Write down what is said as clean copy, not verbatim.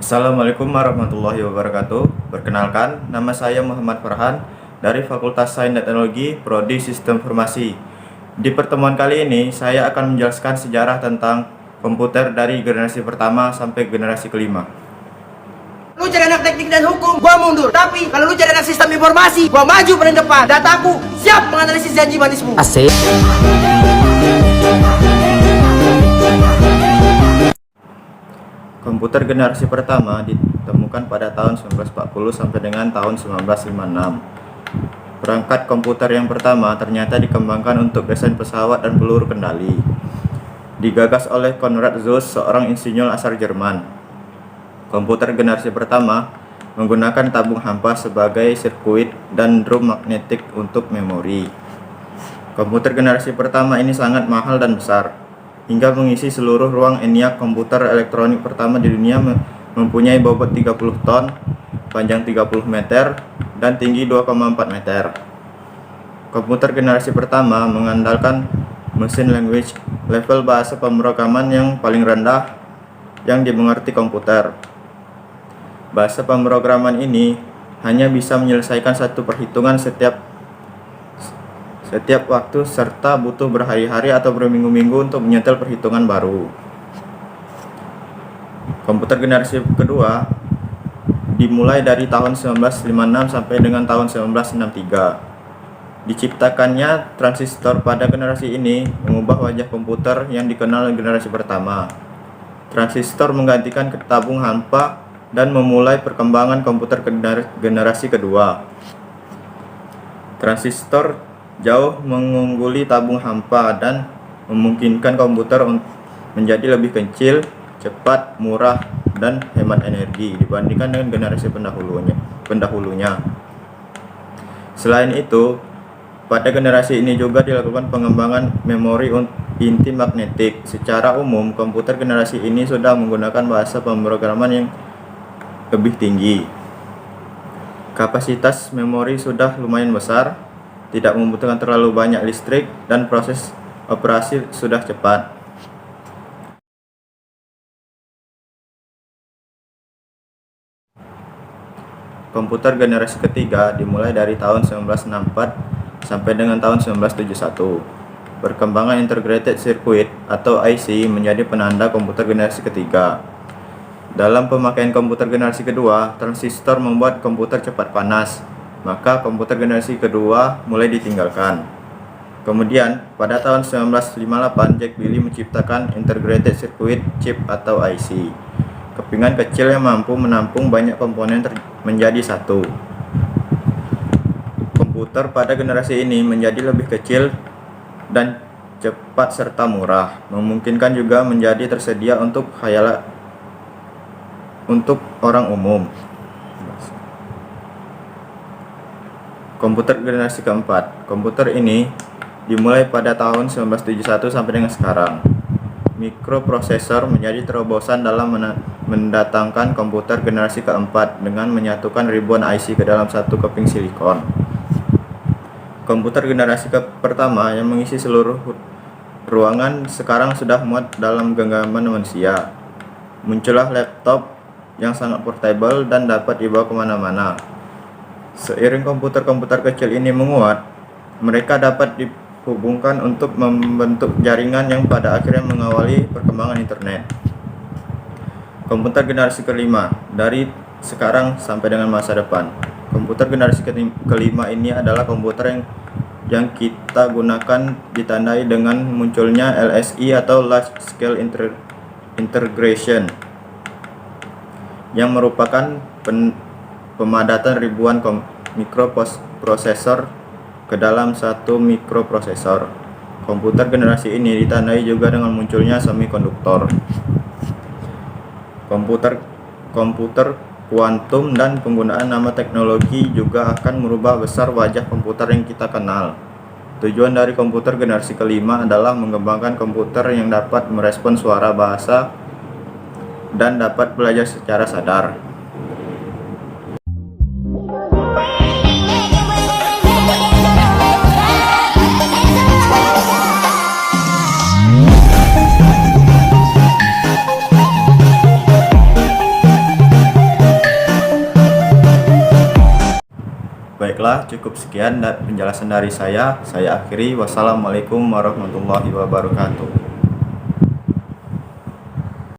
Assalamualaikum warahmatullahi wabarakatuh. Perkenalkan, nama saya Muhammad Farhan dari Fakultas Sains dan Teknologi, Prodi Sistem Informasi. Di pertemuan kali ini, saya akan menjelaskan sejarah tentang komputer dari generasi pertama sampai generasi kelima. Lu cari anak teknik dan hukum, gua mundur. Tapi kalau lu cari anak sistem informasi, gua maju paling depan. Dataku siap menganalisis janji manismu. Asik. Komputer generasi pertama ditemukan pada tahun 1940 sampai dengan tahun 1956. Perangkat komputer yang pertama ternyata dikembangkan untuk desain pesawat dan peluru kendali. Digagas oleh Konrad Zuse, seorang insinyur asal Jerman. Komputer generasi pertama menggunakan tabung hampa sebagai sirkuit dan drum magnetik untuk memori. Komputer generasi pertama ini sangat mahal dan besar, hingga mengisi seluruh ruang ENIAC. Komputer elektronik pertama di dunia mempunyai bobot 30 ton, panjang 30 meter, dan tinggi 2,4 meter. Komputer generasi pertama mengandalkan machine language, level bahasa pemrograman yang paling rendah yang dimengerti komputer. Bahasa pemrograman ini hanya bisa menyelesaikan satu perhitungan setiap waktu, serta butuh berhari-hari atau berminggu-minggu untuk menyetel perhitungan baru. Komputer generasi kedua dimulai dari tahun 1956 sampai dengan tahun 1963. Diciptakannya transistor pada generasi ini mengubah wajah komputer yang dikenal generasi pertama. Transistor menggantikan tabung hampa dan memulai perkembangan komputer generasi kedua. Transistor jauh mengungguli tabung hampa dan memungkinkan komputer menjadi lebih kecil, cepat, murah, dan hemat energi dibandingkan dengan generasi pendahulunya. Selain itu, pada generasi ini juga dilakukan pengembangan memori inti magnetik. Secara umum, komputer generasi ini sudah menggunakan bahasa pemrograman yang lebih tinggi. Kapasitas memori sudah lumayan besar, tidak membutuhkan terlalu banyak listrik, dan proses operasi sudah cepat. Komputer generasi ketiga dimulai dari tahun 1964 sampai dengan tahun 1971. Perkembangan integrated circuit atau IC menjadi penanda komputer generasi ketiga. Dalam pemakaian komputer generasi kedua, transistor membuat komputer cepat panas, maka komputer generasi kedua mulai ditinggalkan. Kemudian, pada tahun 1958, Jack Billy menciptakan integrated circuit chip atau IC. Kepingan kecil yang mampu menampung banyak komponen menjadi satu. Komputer pada generasi ini menjadi lebih kecil dan cepat serta murah, memungkinkan juga menjadi tersedia untuk orang umum. Komputer generasi keempat. Komputer ini dimulai pada tahun 1971 sampai dengan sekarang. Mikroprosesor menjadi terobosan dalam mendatangkan komputer generasi keempat dengan menyatukan ribuan IC ke dalam satu keping silikon. Komputer generasi pertama yang mengisi seluruh ruangan sekarang sudah muat dalam genggaman manusia. Muncullah laptop yang sangat portable dan dapat dibawa kemana-mana. Seiring komputer-komputer kecil ini menguat, mereka dapat dihubungkan untuk membentuk jaringan yang pada akhirnya mengawali perkembangan internet. Komputer generasi kelima, dari sekarang sampai dengan masa depan. Komputer generasi kelima ini adalah komputer yang kita gunakan ditandai dengan munculnya LSI atau Large Scale Integration, yang merupakan pemadatan ribuan mikroprosesor ke dalam satu mikroprosesor. Komputer generasi ini ditandai juga dengan munculnya semikonduktor. Komputer kuantum dan penggunaan nama teknologi juga akan merubah besar wajah komputer yang kita kenal. Tujuan dari komputer generasi kelima adalah mengembangkan komputer yang dapat merespon suara, bahasa, dan dapat belajar secara sadar. Baiklah, cukup sekian penjelasan dari saya. Saya akhiri. Wassalamualaikum warahmatullahi wabarakatuh.